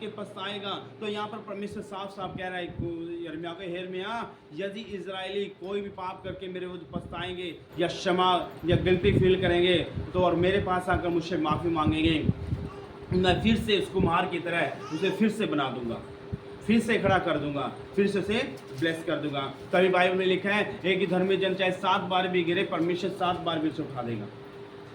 के पछताएगा। तो यहाँ पर परमेश्वर साफ साफ कह रहा है यिर्मयाह के हेरमिया, यदि इजरायली कोई भी पाप करके मेरे विरुद्ध पछताएंगे या क्षमा या गिल्टी फील करेंगे तो और मेरे पास आकर मुझसे माफ़ी मांगेंगे, मैं फिर से उस कुम्हार की तरह उसे फिर से बना दूंगा, फिर से खड़ा कर दूंगा, फिर से उसे ब्लेस कर दूंगा। तभी बाइबल में लिखा है एक ही धर्मी जन चाहे 7 बार भी गिरे, परमेश्वर 7 बार भी उसे उठा देगा।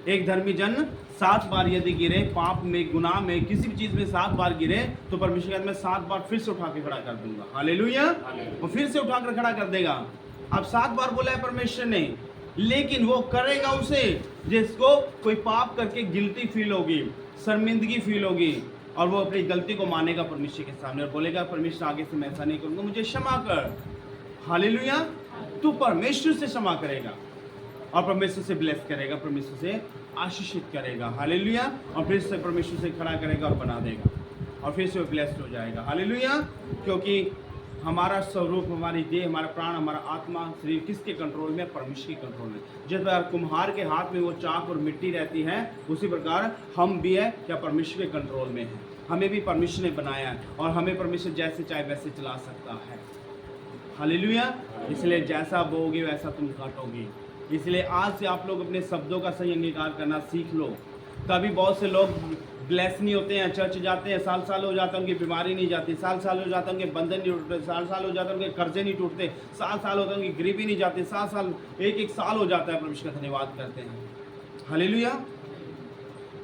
एक धर्मी जन 7 बार यदि गिरे, पाप में, गुनाह में, किसी भी चीज में 7 बार गिरे, तो परमेश्वर कहता है मैं 7 बार फिर से उठा के खड़ा कर दूंगा। हालेलुया। वो फिर से उठाकर खड़ा कर देगा। अब 7 बार बोला है परमेश्वर ने, लेकिन वो करेगा उसे जिसको कोई पाप करके गिल्टी फील होगी, शर्मिंदगी फील होगी, और वो अपनी गलती को मानेगा परमेश्वर के सामने और बोलेगा परमेश्वर आगे से मैं ऐसा नहीं करूंगा, मुझे क्षमा कर। हालेलुया। तू परमेश्वर से क्षमा करेगा और परमेश्वर से ब्लेस करेगा, परमेश्वर से आशीषित करेगा। हालेलुया। और फिर से परमेश्वर से खड़ा करेगा और बना देगा और फिर से वो ब्लेस्ड हो जाएगा। हालेलुया। क्योंकि हमारा स्वरूप, हमारी देह, हमारा प्राण, हमारा आत्मा, शरीर किसके कंट्रोल में? परमेश्वर के कंट्रोल में। जिस प्रकार कुम्हार के हाथ में वो चाक और मिट्टी रहती है, उसी प्रकार हम भी है क्या परमेश्वर के कंट्रोल में है। हमें भी परमेश्वर ने बनाया है और हमें परमेश्वर जैसे चाहे वैसे चला सकता है। हालेलुया। इसलिए जैसा बोओगे वैसा तुम काटोगे। इसलिए आज से आप लोग अपने शब्दों का सही अंगीकार करना सीख लो। तभी बहुत से लोग ब्लेस नहीं होते हैं, चर्च जाते हैं, साल साल हो जाता है उनकी बीमारी नहीं जाती, साल साल हो जाता है उनके बंधन नहीं टूटते, साल साल हो जाता है उनके कर्जे नहीं टूटते, साल साल होता है उनकी गरीबी नहीं जाती, साल साल एक साल हो जाता है। परमेश्वर का धन्यवाद करते हैं। हालेलुया।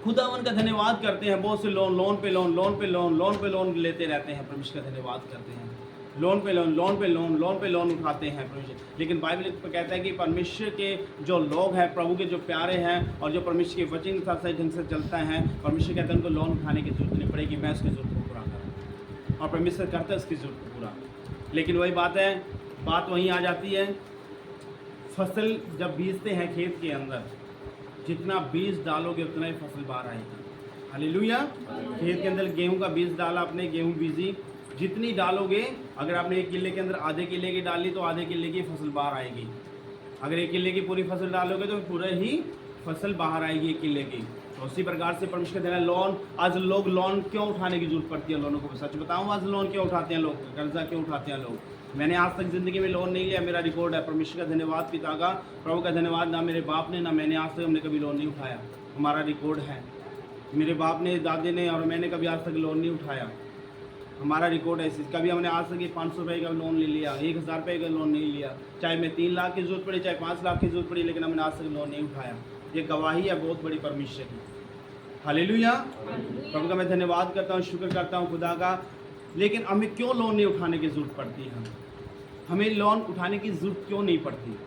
खुदावन का धन्यवाद करते हैं। बहुत से लोन पे लोन, लोन पे लोन, लोन पे लोन लेते रहते हैं। परमेश्वर का धन्यवाद करते हैं। लोन पे लोन, लोन पे लोन, लोन पे लोन उठाते हैं परमेश्वर। लेकिन बाइबल कहता है कि परमेश्वर के जो लोग हैं, प्रभु के जो प्यारे हैं और जो परमेश्वर के वचन के साथ सही ढंग से चलता है, परमेश्वर कहता है उनको लोन उठाने की जरूरत नहीं पड़ेगी, मैं उसकी जरूरत को पूरा करूँ। और परमेश्वर करता है उसकी जरूरत को पूरा। लेकिन वही बात है, बात वहीं आ जाती है, फसल जब बीजते हैं खेत के अंदर, जितना बीज डालोगे उतना ही फसल बाहर आएगी। हालेलुया। खेत के अंदर गेहूं का बीज डाला आपने, गेहूं बीजी, जितनी डालोगे, अगर आपने 1 किले के अंदर आधे किले की डाली तो आधे किले की फसल बाहर आएगी। अगर 1 किले की पूरी फसल डालोगे तो पूरा ही फसल बाहर आएगी 1 किले की। तो उसी प्रकार से परमेश्वर देना लोन। आज लोग लोन क्यों उठाने की जरूरत पड़ती है? लोनों को सच बताऊं, आज लोन क्यों उठाते हैं लोग, कर्जा क्यों उठाते हैं लोग? मैंने आज तक जिंदगी में लोन नहीं लिया, मेरा रिकॉर्ड है। परमेश्वर का धन्यवाद, पिता का, प्रभु का धन्यवाद। ना मेरे बाप ने ना मैंने आज तक हमने कभी लोन नहीं उठाया। हमारा रिकॉर्ड है। मेरे बाप ने, दादे ने और मैंने कभी आज तक लोन नहीं उठाया। हमारा रिकॉर्ड है। कभी हमने आज तक 500 रुपये का लोन ले लिया, 1000 रुपये का लोन नहीं लिया। चाहे मैं 3 लाख की जरूरत पड़ी, चाहे 5 लाख की जरूरत पड़ी, लेकिन हमने आज तक लोन नहीं उठाया। ये गवाही है बहुत बड़ी परमेश्वर की। हालेलुया। प्रभु का मैं धन्यवाद करता हूँ, शुक्र करता हूँ खुदा का। लेकिन हमें क्यों लोन नहीं उठाने की जरूरत पड़ती है? हमें लोन उठाने की जरूरत क्यों नहीं पड़ती?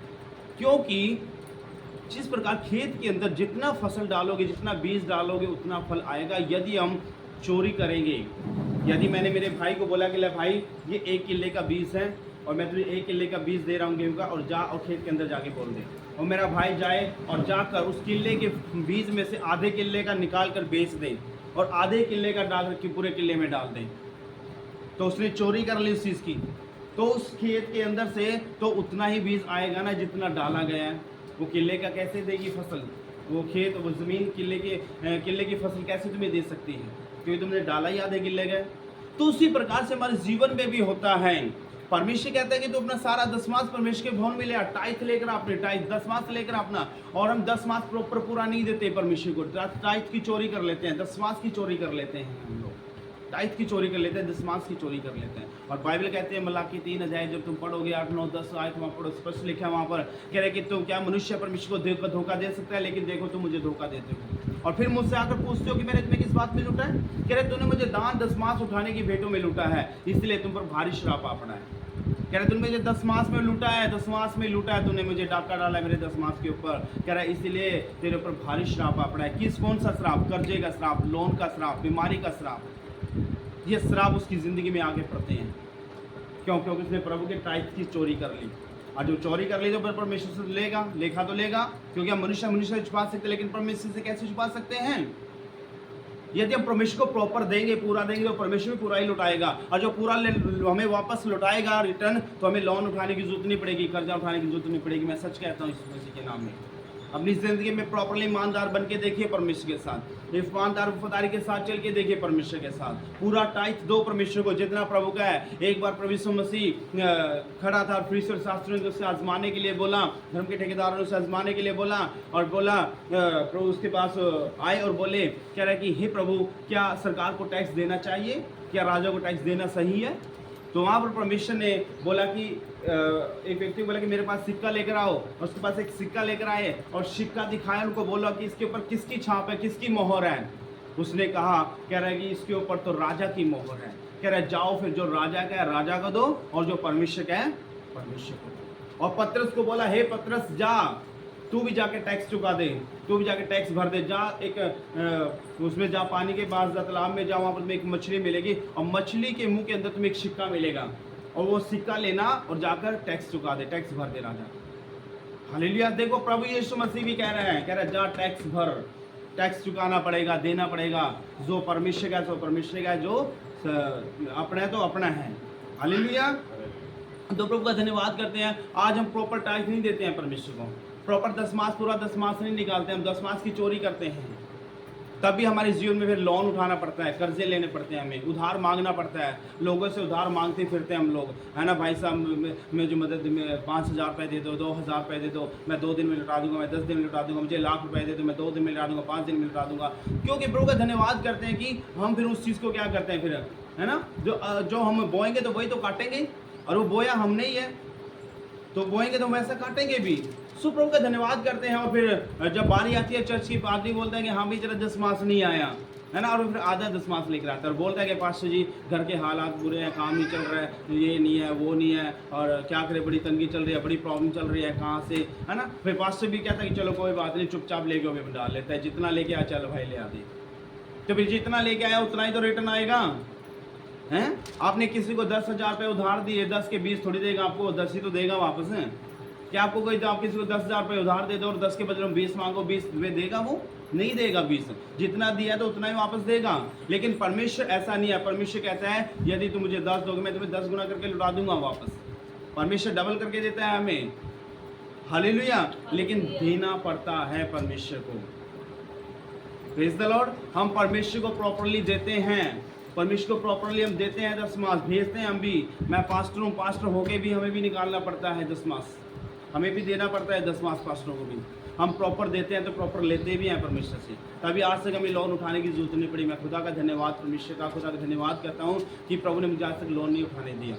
क्योंकि जिस प्रकार खेत के अंदर जितना फसल डालोगे, जितना बीज डालोगे, उतना फल आएगा। यदि हम चोरी करेंगे, यदि मैंने मेरे भाई को बोला कि ले भाई ये 1 किले का बीज है और मैं तुझे 1 किले का बीज दे रहा हूँ गेहूँ का, और जा और खेत के अंदर जाके बोल दे, और मेरा भाई जाए और जाकर उस किले के बीज में से आधे किले का निकाल कर बेच दे और आधे किले का डाल कर पूरे किले में डाल दे, तो उसने चोरी कर ली उस चीज़ की। तो उस खेत के अंदर से तो उतना ही बीज आएगा ना जितना डाला गया है। वो किले का कैसे देगी फसल? वो खेत, वो ज़मीन किले की फसल कैसे तुम्हें दे सकती है? क्योंकि तुमने डाला ही आधे किले गए। तो उसी प्रकार से हमारे जीवन में भी होता है। परमेश्वर कहता है कि तू अपना सारा दसमांश परमेश्वर के भवन में ले आ, टाइथ लेकर अपने टाइथ दसमांश लेकर अपना। और हम दसमांश प्रॉपर पूरा नहीं देते परमेश्वर को, टाइथ की चोरी कर लेते हैं, दसमांश की चोरी कर लेते हैं, हम लोग टाइथ की चोरी कर लेते हैं, दसमांश की चोरी कर लेते हैं। और बाइबल कहते हैं मलाकी 3 अध्याय जब तुम पढ़ोगे 8, 9, 10 आयत वहाँ पढ़ो, स्पष्ट लिखा है वहाँ पर, कह रहे कि तुम क्या मनुष्य परमेश्वर को धोखा दे सकता है? लेकिन देखो तुम मुझे धोखा देते हो। और फिर मुझसे आकर पूछते हो कि मैंने तुम्हें किस बात में लूटा है? कह रहे तूने मुझे दान दसमांश उठाने की भेंटों में लूटा है, इसलिए तुम पर भारी श्राप आ पड़ा है। कह रहे तूने मुझे दसमांश में लूटा है, दसमांश में लूटा है, तूने मुझे डाका डाला है मेरे दसमांश के ऊपर। कह रहा है इसलिए तेरे ऊपर भारी श्राप आ पड़ा है। कौन सा श्राप? कर्जे का श्राप, लोन का श्राप, बीमारी का श्राप। ये श्राप उसकी जिंदगी में आगे पड़ते हैं। क्यों? क्योंकि उसने प्रभु के टाइथ की चोरी कर ली। और जो चोरी कर ली तो परमेश्वर से लेगा, लेखा तो लेगा। क्योंकि हम मनुष्य से छुपा सकते, लेकिन परमेश्वर से कैसे छुपा सकते हैं? यदि हम परमेश्वर को प्रॉपर देंगे, पूरा देंगे, तो परमेश्वर भी पूरा ही लुटाएगा। और जो पूरा हमें वापस लुटाएगा रिटर्न, तो हमें लोन उठाने की जरूरत नहीं पड़ेगी, कर्जा उठाने की जरूरत नहीं पड़ेगी। मैं सच कहता हूँ इस मसीह के नाम में। अपनी ज़िंदगी में प्रॉपरली ईमानदार बन के देखिए परमेश्वर के साथ, ईमानदार वफादारी के साथ चल के देखिए परमेश्वर के साथ। पूरा टाइट दो परमेश्वर को जितना प्रभु का है। एक बार प्रभु यीशु मसीह खड़ा था, फरीसियों और शास्त्रियों ने उसे आजमाने के लिए बोला, धर्म के ठेकेदारों ने उसे आजमाने के लिए बोला, और बोला प्रभु उसके पास आए और बोले, कह रहा है कि हे प्रभु, क्या सरकार को टैक्स देना चाहिए, क्या राजा को टैक्स देना सही है? तो वहाँ पर परमेश्वर ने बोला कि एक व्यक्ति को बोला कि मेरे पास सिक्का लेकर आओ, और उसके पास एक सिक्का लेकर आए और सिक्का दिखाया, उनको बोला कि इसके ऊपर किसकी छाप है, किसकी मोहर है। उसने कहा, कह रहा है कि इसके ऊपर तो राजा की मोहर है। कह रहा है जाओ फिर, जो राजा का है राजा को दो, और जो परमेश्वर का है परमेश्वर को दो। और पतरस को बोला, हे पतरस जा, तू भी जाके टैक्स चुका दे, तू भी जाके टैक्स भर दे, जा एक उसमें जा, पानी के पास जा, तालाब में जा, वहाँ पर तुम्हें एक मछली मिलेगी, और मछली के मुंह के अंदर तुम्हें एक सिक्का मिलेगा, और वो सिक्का लेना और जाकर टैक्स चुका दे, टैक्स भर दे राजा। हालेलुया। देखो प्रभु यीशु मसीह भी कह रहे हैं, कह रहा है जा टैक्स भर, टैक्स चुकाना पड़ेगा, देना पड़ेगा। जो परमेश्वर का सो परमेश्वर का, जो अपना है तो अपना है। हालेलुया। तो प्रभु का धन्यवाद करते हैं। आज हम प्रॉपर टैक्स नहीं देते हैं परमेश्वर को, प्रॉपर दसमास, पूरा दसमास नहीं निकालते, हम दसमास की चोरी करते हैं। तभी हमारे जीवन में फिर लोन उठाना पड़ता है, कर्जे लेने पड़ते हैं, हमें उधार मांगना पड़ता है, लोगों से उधार मांगते फिरते हैं हम लोग, है ना। भाई साहब मैं जो मदद में 5,000 रुपये दे दो, 2,000 रुपये दे दो, मैं 2 दिन में लौटा दूंगा, मैं 10 दिन में लौटा दूंगा, मुझे लाख रुपये दे दो, मैं 2 दिन में लौटा दूंगा, 5 दिन में लौटा दूंगा। क्योंकि प्रभु का धन्यवाद करते हैं कि हम फिर उस चीज़ को क्या करते हैं फिर, है ना, जो हम बोएंगे तो वही तो काटेंगे, और वो बोया हमने ही है, तो बोएंगे तो वैसा काटेंगे भी। सो प्रभु का धन्यवाद करते हैं। और फिर जब बारी आती है, चर्च की पादरी बोलता है कि हाँ भाई जरा दसमास नहीं आया, है ना, और फिर आधा दसमास लेकर आता है और बोलता है कि पास्टर जी घर के हालात बुरे हैं, काम नहीं चल रहा है, ये नहीं है, वो नहीं है, और क्या करे, बड़ी तंगी चल रही है, बड़ी प्रॉब्लम चल रही है, कहाँ से, है ना। फिर पास्टर भी कहता है कि चलो कोई बात नहीं, चुपचाप लेके वो डाल लेता है, जितना लेके आया चलो भाई ले आ दे। तो फिर जितना लेके आया उतना ही तो रिटर्न आएगा, हैं। आपने किसी को 10,000 रुपये उधार दिए, 10 के 20 थोड़ी देगा आपको, 10 ही तो देगा वापस है। क्या आपको कोई, तो आप किसी को 10,000 रुपये उधार दे दो और 10 के बदले में 20 मांगो, 20 में देगा? वो नहीं देगा। 20 जितना दिया तो उतना ही वापस देगा। लेकिन परमेश्वर ऐसा नहीं है। परमेश्वर कहता है यदि तुम मुझे 10 दोगे, मैं तुम्हें 10 गुना करके लौटा दूंगा वापस। परमेश्वर डबल करके देता है हमें। हालेलुया। लेकिन देना पड़ता है परमेश्वर को। Praise the Lord. हम परमेश्वर को प्रॉपरली देते हैं, परमेश्वर को प्रॉपरली हम देते हैं, दसमास भेजते हैं हम भी। मैं पास्टर हूँ, पास्टर होके भी हमें भी निकालना पड़ता है दसमास, हमें भी देना पड़ता है दसमास पास्टरों को भी। हम प्रॉपर देते हैं तो प्रॉपर लेते भी हैं परमेश्वर से, तभी आज तक हमें लोन उठाने की जरूरत नहीं पड़ी। मैं खुदा का धन्यवाद, परमेश्वर का खुदा का धन्यवाद करता हूँ कि प्रभु ने मुझे आज तक लोन नहीं उठाने दिया,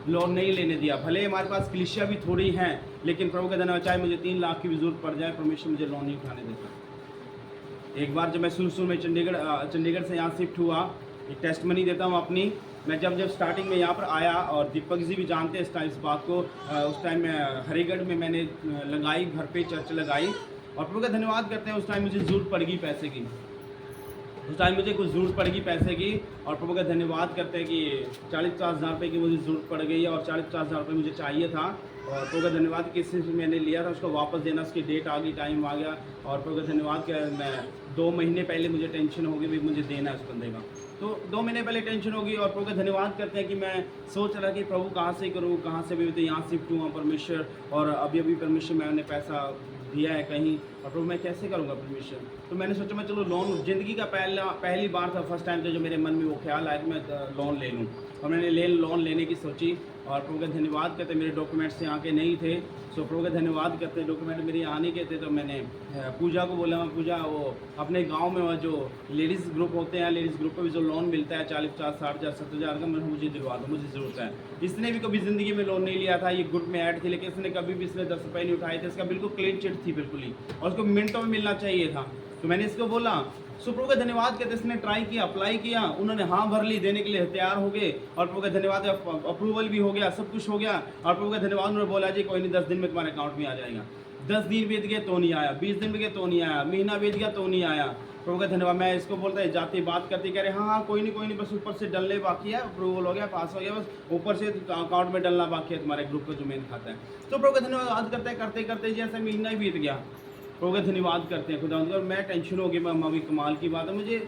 लोन नहीं लेने दिया। भले हमारे पास कलीसिया भी थोड़ी हैं, लेकिन प्रभु का धन्यवाद, चाहे मुझे 3 लाख की भी जरूरत पड़ जाए, परमेश्वर मुझे लोन नहीं उठाने देता। एक बार जब मैं शुरू में चंडीगढ़ से यहाँ शिफ्ट हुआ, एक टेस्ट मनी देता हूँ अपनी। मैं जब स्टार्टिंग में यहाँ पर आया, और दीपक जी भी जानते हैं इस बात को, उस टाइम में हरिगढ़ में मैंने लगाई, घर पे चर्च लगाई, और प्रभु का धन्यवाद करते हैं। उस टाइम मुझे ज़रूरत पड़ गई पैसे की, उस टाइम मुझे कुछ ज़रूरत पड़ गई पैसे की, और प्रभु का धन्यवाद करते हैं कि 40-50 हज़ार रुपये की मुझे ज़रूरत पड़ गई, और 40-50 हज़ार रुपये मुझे चाहिए था। और प्रभु का धन्यवाद कि इससे मैंने लिया था, उसको वापस देना, उसकी डेट आ गई, टाइम आ गया। और प्रभु का धन्यवाद कि मैं 2 महीने पहले मुझे टेंशन हो गई भी मुझे देना है उस बंदे का, तो 2 महीने पहले टेंशन होगी। और प्रभु का धन्यवाद करते हैं कि मैं सोच रहा कि प्रभु कहाँ से करूँ, कहाँ से भी, तो यहाँ शिफ्ट हुआ परमेश्वर, और अभी परमेश्वर मैंने पैसा दिया है कहीं, और प्रभु मैं कैसे करूँगा परमेश्वर। तो मैंने सोचा मैं चलो लोन, ज़िंदगी का पहली बार था, फर्स्ट टाइम था जो मेरे मन में वो ख्याल आया कि मैं लोन ले लूँ, और मैंने लोन लेने की सोची। और प्रभु का धन्यवाद करते, मेरे डॉक्यूमेंट्स यहाँ के नहीं थे, सो प्रभु का धन्यवाद करते, डॉक्यूमेंट मेरे यहाँ नहीं के थे। तो मैंने पूजा को बोला, मैं पूजा, वो अपने गांव में वो जो लेडीज़ ग्रुप होते हैं, लेडीज़ ग्रुप को भी जो लोन मिलता है 40,000, 60,000, 70,000 का, मैंने मुझे दिलवा दो, मुझे ज़रूरत है। इसने भी कभी ज़िंदगी में लोन नहीं लिया था, ये ग्रुप में ऐड थी, लेकिन इसने कभी भी 10 रुपये नहीं उठाए थे, इसका बिल्कुल क्लीन चिट थी बिल्कुल ही, और उसको मिनटों में मिलना चाहिए था। तो मैंने इसको बोला, सो प्रभु का धन्यवाद करते, इसने ट्राई किया, अप्लाई किया, उन्होंने हाँ भर ली, देने के लिए तैयार हो गए, और प्रभु का धन्यवाद अप्रूवल भी हो गया, सब कुछ हो गया। और प्रभु का धन्यवाद, उन्होंने बोला जी कोई नहीं, 10 दिन में तुम्हारे अकाउंट में आ जाएगा। 10 दिन बीत गए तो नहीं आया, 20 दिन बीत गए तो नहीं आया, महीना बीत गया तो नहीं आया। प्रभु का धन्यवाद। मैं इसको बोलता है, जाती बात करती, कह रहे हाँ कोई नहीं, बस ऊपर से डलने बाकी है, अप्रूवल हो गया, पास हो गया, बस ऊपर से अकाउंट में डलना बाकी है तुम्हारे ग्रुप का जो मेन खाता है। तो प्रभु का धन्यवाद करते करते जैसे महीना ही बीत गया, प्रभु का धन्यवाद करते हैं खुदा। और मैं टेंशन हो गई, मैं अभी कमाल की बात है, मुझे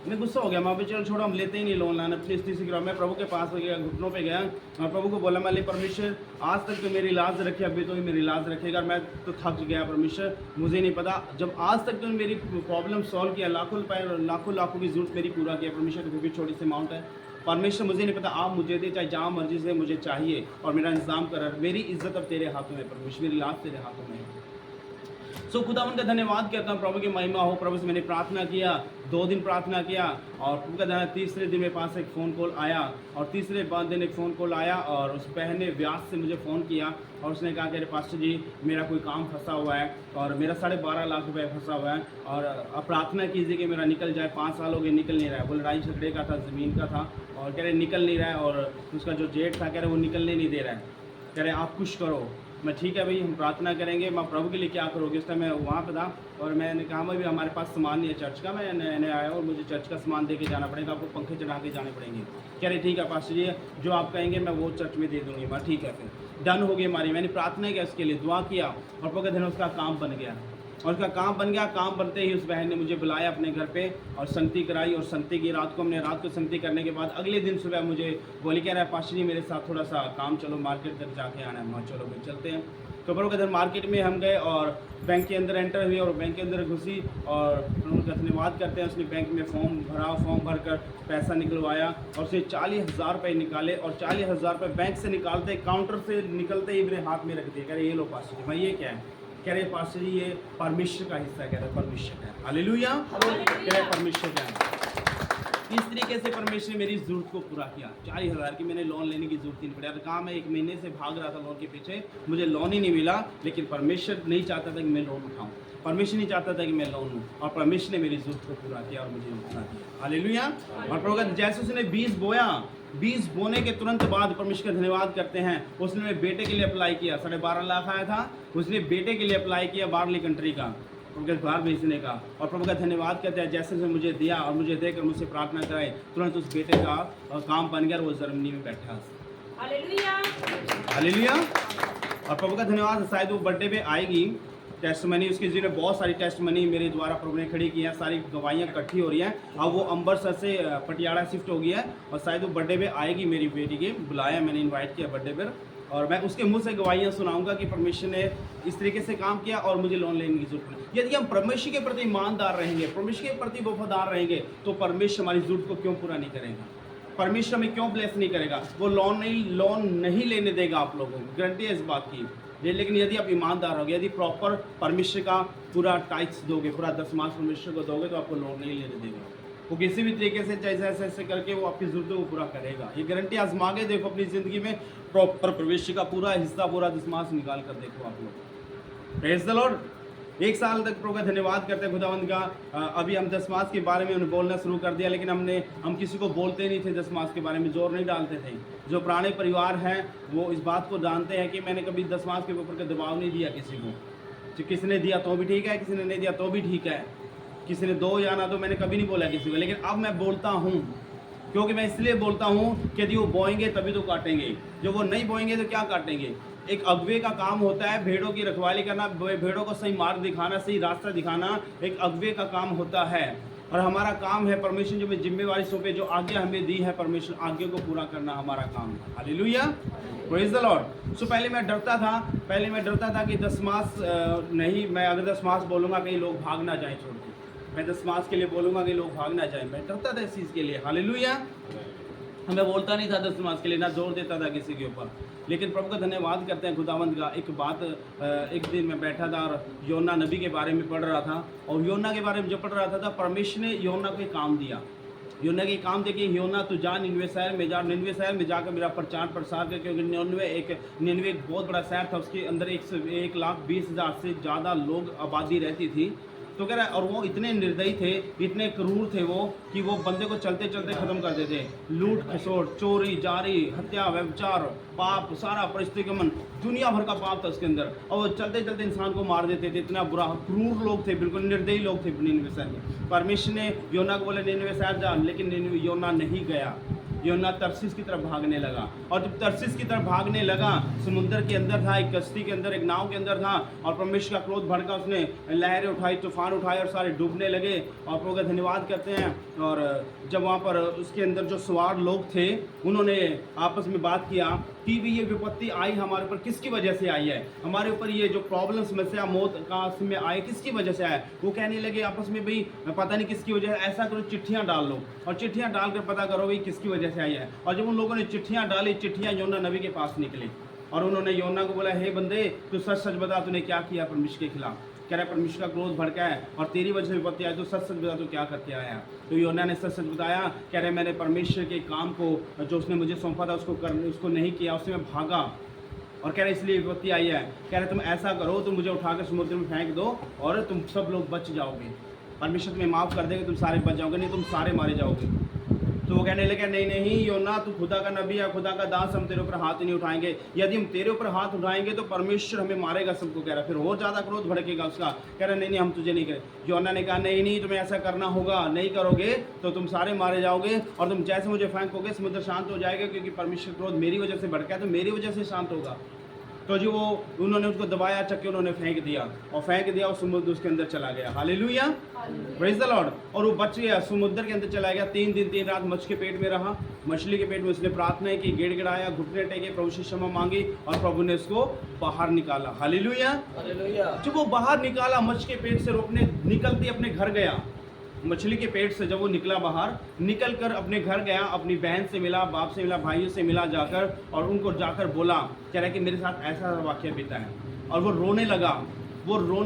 मैं गुस्सा हो गया, मैं भी चलो छोड़ो, हम लेते ही नहीं लोन लाना प्लीज़ तीसरी ग्राम। मैं प्रभु के पास गया, घुटनों पे गया और प्रभु को बोला, मैं परमेश्वर आज तक तो मेरी लाज रखी, अभी तो ही मेरी लाज रखेगा, मैं तो थक गया परमेश्वर, मुझे नहीं पता जब आज तक तो मेरी प्रॉब्लम सॉल्व किया, लाखों रुपये लाखों की जरूरत मेरी पूरा किया परमेश्वर, तो भी छोटी सी अमाउंट है परमेश्वर, मुझे नहीं पता, आप मुझे दे, चाहे जहाँ मर्जी से मुझे चाहिए और मेरा इंतजाम कर, मेरी इज्जत अब तेरे हाथों में परमेश्वर, मेरी लाज तेरे हाथों में है। सो खुदावन का धन्यवाद करता हूँ, प्रभु की महिमा हो। प्रभु से मैंने प्रार्थना किया, 2 दिन प्रार्थना किया और प्रभु का धन्यवाद, तीसरे दिन मेरे पास एक फ़ोन कॉल आया और तीसरे दिन एक फ़ोन कॉल आया और उस बहन ने व्यास से मुझे फ़ोन किया और उसने कहा कि अरे पास्टर जी मेरा कोई काम फंसा हुआ है और मेरा 12.5 लाख रुपए फंसा हुआ है और अब प्रार्थना कीजिए कि मेरा निकल जाए, 5 साल हो गए निकल नहीं रहा है। वो लड़ाई झगड़े का था, ज़मीन का था और कह रहे निकल नहीं रहा है और उसका जो जेठ था कह रहे वो निकलने नहीं दे रहा है, कह रहे आप कुछ करो। मैं ठीक है भाई, हम प्रार्थना करेंगे, मैं प्रभु के लिए क्या करोगे। उस टाइम मैं वहाँ पे था और मैंने कहा भाई अहमारे पास सामान नहीं है चर्च का, मैं नए आया और मुझे चर्च का सामान दे के जाना पड़ेगा, आपको पंखे चढ़ा के जाने पड़ेंगे। कह रहे ठीक है पास्टर जी, जो आप कहेंगे मैं वो चर्च में दे दूँगी। मैं ठीक है, फिर डन हो गई हमारी। मैंने प्रार्थना किया, उसके लिए दुआ किया और प्रभु के दिन उसका काम बन गया और उसका काम बन गया। काम बनते ही उस बहन ने मुझे बुलाया अपने घर पे और संगति कराई और संगति की रात को हमने रात को संगति करने के बाद अगले दिन सुबह मुझे बोली, कह रहा है पास्टर जी मेरे साथ थोड़ा सा काम, चलो मार्केट तक जाके आना है। मैं चलो भाई चलते हैं। तो प्रभु के दिन मार्केट में हम गए और बैंक के अंदर एंटर हुए और बैंक के अंदर घुसी और उनका धन्यवाद करते हैं, उसने बैंक में फॉर्म भरा, फॉर्म भर कर पैसा निकलवाया और उसने 40,000 रुपये निकाले और 40,000 रुपये बैंक से निकालते काउंटर से निकलते ही मेरे हाथ में रख दिए। कह रहे ये लो पास्टर जी। मैं ये क्या है? कह रहे पास्टर जी ये परमेश्वर का हिस्सा है। कह रहे परमेश्वर है, हालेलुया। कह रहे परमेश्वर का है। इस तरीके से परमेश्वर ने मेरी ज़रूरत को पूरा किया। 40,000 की मैंने लोन लेने की जरूरत ही नहीं पड़ी। कहा मैं 1 महीने से भाग रहा था लोन के पीछे, मुझे लोन ही नहीं मिला, लेकिन परमेश्वर नहीं चाहता था कि मैं लोन उठाऊं, परमेश्वर नहीं चाहता था कि मैं लोन लूँ और परमेश्वर ने मेरी ज़रूरत को पूरा किया और मुझे उठा दिया, हालेलुया। और प्रभु जैसे उसने 20 बोया, 20 बोने के तुरंत बाद परमेश्वर का धन्यवाद करते हैं, उसने मेरे बेटे के लिए अप्लाई किया। 12.5 लाख आया था, उसने बेटे के लिए अप्लाई किया बाहरली कंट्री का, उनके बाहर भेजने का। और प्रभु का धन्यवाद करते हैं, जैसे से मुझे दिया और मुझे देकर मुझसे प्रार्थना कराए, तुरंत उस बेटे का काम बन गया और वो जर्मनी में बैठा। Hallelujah, hallelujah. और प्रभु का धन्यवाद, शायद वो बर्थडे पे आएगी टेस्ट मनी, उसकी जिन्होंने बहुत सारी टेस्ट मनी मेरे द्वारा प्रभु ने खड़ी की है, सारी गवाहियाँ इकट्ठी हो रही हैं। अब वो अम्बरसर से पटियाला शिफ्ट हो गया है और शायद वो बर्थडे पे आएगी मेरी बेटी के, बुलाया, मैंने इनवाइट किया बर्थडे पर और मैं उसके मुंह से गवाहियाँ सुनाऊंगा कि परमेश्वर ने इस तरीके से काम किया और मुझे लोन लेने की जरूरत नहीं। यदि हम परमेश्वर के प्रति ईमानदार रहेंगे, परमेश्वर के प्रति वफादार रहेंगे, तो परमेश्वर हमारी जरूरत को क्यों पूरा नहीं करेगा, परमेश्वर हमें क्यों ब्लेस नहीं करेगा। वो लोन नहीं लेने देगा आप लोगों को, गारंटी है इस बात की। लेकिन यदि आप ईमानदार होगे, यदि प्रॉपर परमेश्वर का पूरा टाइट्स दोगे, पूरा दशमांश परमेश्वर को दोगे, तो आपको लोन नहीं लेने देगा। वो किसी भी तरीके से जैसे ऐसे करके वो आपकी जरूरतों को पूरा करेगा। ये गारंटी आजमा के देखो अपनी ज़िंदगी में, प्रॉपर परमेश्वर का पूरा हिस्सा, पूरा दशमांश निकाल कर देखो आप लोग। Praise the Lord. 1 साल तक प्रभु का धन्यवाद करते हैं खुदावंद का। अभी हम दशमांश के बारे में बोलना शुरू कर दिया, लेकिन हम किसी को बोलते नहीं थे, दशमांश के बारे में जोर नहीं डालते थे। जो पुराने परिवार हैं वो इस बात को जानते हैं कि मैंने कभी दशमांश के ऊपर का दबाव नहीं दिया किसी को। तो किसी ने दिया तो भी ठीक है, किसी ने नहीं दिया तो भी ठीक है, किसी ने दो या ना दो, मैंने कभी नहीं बोला किसी को। लेकिन अब मैं बोलता हूँ, क्योंकि मैं इसलिए बोलता हूँ कि यदि वो बोएंगे तभी तो काटेंगे, जो वो नहीं बोएंगे तो क्या काटेंगे। एक अगुवे का काम होता है भेड़ों की रखवाली करना, भेड़ों को सही मार्ग दिखाना, सही रास्ता दिखाना, एक अगुवे का काम होता है। और हमारा काम है, परमेश्वर जो हमें जिम्मेवारी सौंपे, जो आज्ञा हमें दी है, परमेश्वर आज्ञा को पूरा करना हमारा काम है। Hallelujah, praise the lord. So पहले मैं डरता था कि दशमांश नहीं, मैं अगर दशमांश बोलूँगा कहीं लोग भाग ना जाएँ छोड़ के, मैं दशमांश के लिए बोलूँगा कि लोग भाग ना जाएँ, मैं डरता था इस चीज़ के लिए। हालेलुया। मैं बोलता नहीं था दशमांश के लिए, ना जोर देता था किसी के ऊपर। लेकिन प्रभु का धन्यवाद करते हैं खुदावंद का। एक दिन मैं बैठा था और योना नबी के बारे में पढ़ रहा था, और योना के बारे में जब पढ़ रहा था परमेश्वर ने योना को काम दिया। योना के काम देखिए, योना तो जा निनवे शहर में जा, निनवे शहर में जाकर मेरा प्रचार प्रसार कर, क्योंकि निनवे एक बहुत बड़ा शहर था, उसके अंदर 1,20,000 से ज़्यादा लोग आबादी रहती थी। तो कह रहा है, और वो इतने निर्दयी थे, इतने क्रूर थे वो, कि वो बंदे को चलते चलते ख़त्म कर देते। लूट खसोट, चोरी जारी, हत्या, व्यभिचार, पाप, सारा परिस्थितिगमन, दुनिया भर का पाप था उसके अंदर, और वो चलते चलते इंसान को मार देते थे। इतना बुरा, क्रूर लोग थे, बिल्कुल निर्दयी लोग थे निनवे शहर में। परमेश्वर ने योना को बोले निनवे शहर जा, लेकिन योना नहीं गया। योना तरसीस की तरफ भागने लगा। और जब तरसीस की तरफ भागने लगा, समुद्र के अंदर था, एक कश्ती के अंदर, एक नाव के अंदर था, और परमेश्वर का क्रोध भड़का, उसने लहरें उठाई, तूफान उठाए और सारे डूबने लगे। और प्रभु का धन्यवाद करते हैं। और जब वहाँ पर उसके अंदर जो सवार लोग थे, उन्होंने आपस में बात किया कि भी ये विपत्ति आई हमारे ऊपर किसकी वजह से आई है, हमारे ऊपर ये जो प्रॉब्लम समस्या मौत का में आए किसकी वजह से आए। वो कहने लगे आपस में, भाई पता नहीं किसकी वजह है, ऐसा करो चिट्ठियां डाल लो और चिट्ठियां डाल कर पता करो भाई किसकी वजह से आई है। और जब उन लोगों ने चिट्ठियां डाली, चिट्ठियां योना नबी के पास निकली और उन्होंने योना को बोला, हे बंदे तू सच सच बता, तूने क्या किया परमेश्वर के खिलाफ। कह रहा है परमेश्वर का क्रोध भड़का है और तेरी वजह से विपत्ति आई, तो सच सच बता तू क्या करके आया। तो योना ने सच सच बताया। कह रहे मैंने परमेश्वर के काम को जो उसने मुझे सौंपा था उसको नहीं किया, उससे मैं भागा और कह रहे इसलिए विपत्ति आई है। कह रहे तुम ऐसा करो, तुम मुझे उठाकर समुद्र में फेंक दो और तुम सब लोग बच जाओगे, परमेश्वर तुम्हें माफ़ कर देगा, तुम सारे बच जाओगे, नहीं तुम सारे मारे जाओगे। तो वो कहने लगे नहीं नहीं योना, तू खुदा का नबी है, खुदा का दास, हम तेरे ऊपर हाथ ही नहीं उठाएंगे। यदि हम तेरे ऊपर हाथ उठाएंगे तो परमेश्वर हमें मारेगा सबको। कह रहा फिर और ज़्यादा क्रोध भड़केगा उसका। कह रहा नहीं नहीं हम तुझे नहीं करें। योना ने कहा नहीं नहीं तुम्हें ऐसा करना होगा, नहीं करोगे तो तुम सारे मारे जाओगे और तुम जैसे मुझे फेंकोगे समुद्र शांत हो जाएगा, क्योंकि परमेश्वर क्रोध मेरी वजह से भड़का है तो मेरी वजह से शांत होगा। तो जो वो उन्होंने उसको दबाया, चक्के उन्होंने फेंक दिया और फेंक दिया और समुद्र उसके अंदर चला गया। Hallelujah, praise the Lord. और वो बच गया, समुद्र के अंदर चला गया। 3 दिन 3 रात मछली के पेट में रहा। मछली के पेट में उसने प्रार्थना की, गिड़गिड़ाया, घुटने टेके, प्रभु से क्षमा मांगी और प्रभु ने उसको बाहर निकाला। हालेलुया। जब वो बाहर निकाला, मछली के पेट से रोकने निकलती अपने घर गया। मछली के पेट से जब वो निकला बाहर, निकल कर अपने घर गया, अपनी बहन से मिला, बाप से मिला, भाइयों से मिला जाकर, और उनको जाकर बोला, कह रहा है कि मेरे साथ ऐसा वाक़या बीता है। और वो रोने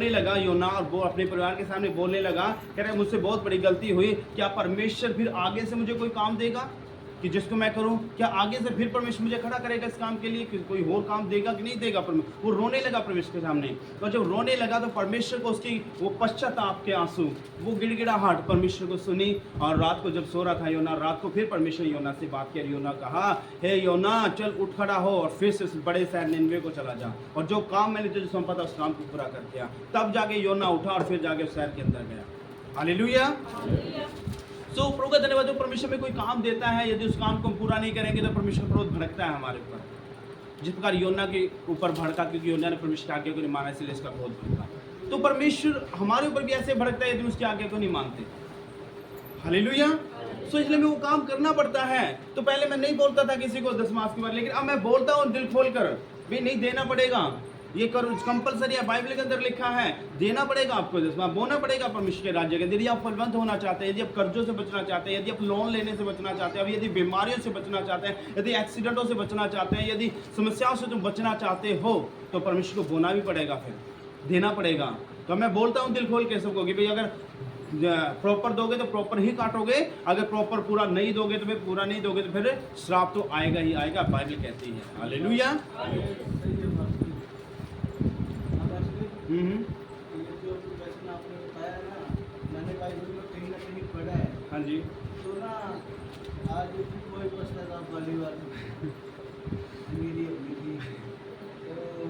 लगा योना, और वो अपने परिवार के सामने बोलने लगा, कह रहा है मुझसे बहुत बड़ी गलती हुई, क्या परमेश्वर फिर आगे से मुझे कोई काम देगा कि जिसको मैं करूं? क्या आगे से फिर परमेश्वर मुझे खड़ा करेगा इस काम के लिए, कि कोई और काम देगा कि नहीं देगा? परमेश्वर वो रोने लगा परमेश्वर के सामने। तो जब रोने लगा तो परमेश्वर को उसकी वो पश्चाताप के आंसू, वो गिड़गिड़ाहट परमेश्वर को सुनी। और रात को जब सो रहा था योना, रात को फिर परमेश्वर योना से बात कर, योना कहा, हे योना चल उठ खड़ा हो और फिर से उस बड़े शहर निनवे को चला जा, और जो काम मैंने तुझे सौंपा था उस काम को पूरा कर दिया। तब जाके योना उठा और फिर जाके उस शहर के अंदर गया। हालेलुया। तो प्रभु का धन्यवाद। जो परमेश्वर में कोई काम देता है, यदि उस काम को हम पूरा नहीं करेंगे तो परमेश्वर क्रोध भड़कता है हमारे ऊपर, जिस प्रकार योना के ऊपर भड़का, क्योंकि योना ने परमेश्वर की आज्ञा को नहीं माना, इसलिए इसका क्रोध भड़का। तो परमेश्वर हमारे ऊपर भी ऐसे भड़कता है यदि उसकी आज्ञा को नहीं मानते। हालेलुया। सो इसलिए मैं वो काम करना पड़ता है। तो पहले मैं नहीं बोलता था किसी को दशमास के बारे, लेकिन अब मैं बोलता हूँ दिल खोल कर, भी नहीं देना पड़ेगा, ये करो, कंपलसरी है, बाइबल के अंदर लिखा है, देना पड़ेगा आपको, दसवां बोना पड़ेगा परमेश्वर के राज्य के। यदि आप फलवंत होना चाहते हैं, यदि आप कर्जों से बचना चाहते हैं, यदि आप लोन लेने से बचना चाहते हैं, यदि बीमारियों से बचना चाहते हैं, यदि एक्सीडेंटों से बचना चाहते हैं, यदि समस्याओं से तुम बचना चाहते हो, तो परमेश्वर को बोना भी पड़ेगा, फिर देना पड़ेगा। तो मैं बोलता हूँ दिल खोल के सबको कि भाई अगर प्रॉपर दोगे तो प्रॉपर ही काटोगे, अगर प्रॉपर पूरा नहीं दोगे तो फिर पूरा नहीं दोगे तो फिर श्राप तो आएगा ही आएगा, बाइबल कहती है। हालेलुया। ये जो वचन आपने बताया ना, मैंने बाइबल में कहीं ना कहीं पढ़ा है। हाँ जी। तो ना आज कोई पश्चाताप वाली बात मेरी अपनी थी। तो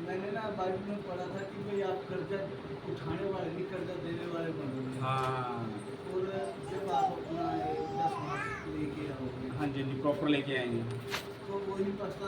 मैंने ना बाइबल में पढ़ा था कि भाई आप कर्जा उठाने वाले नहीं, कर्जा देने वाले बनोगे। हाँ। और जब आप अपना 10 मास लेके आओगे, हाँ जी प्रॉपर लेके आएंगे, तो वही पश्चाताप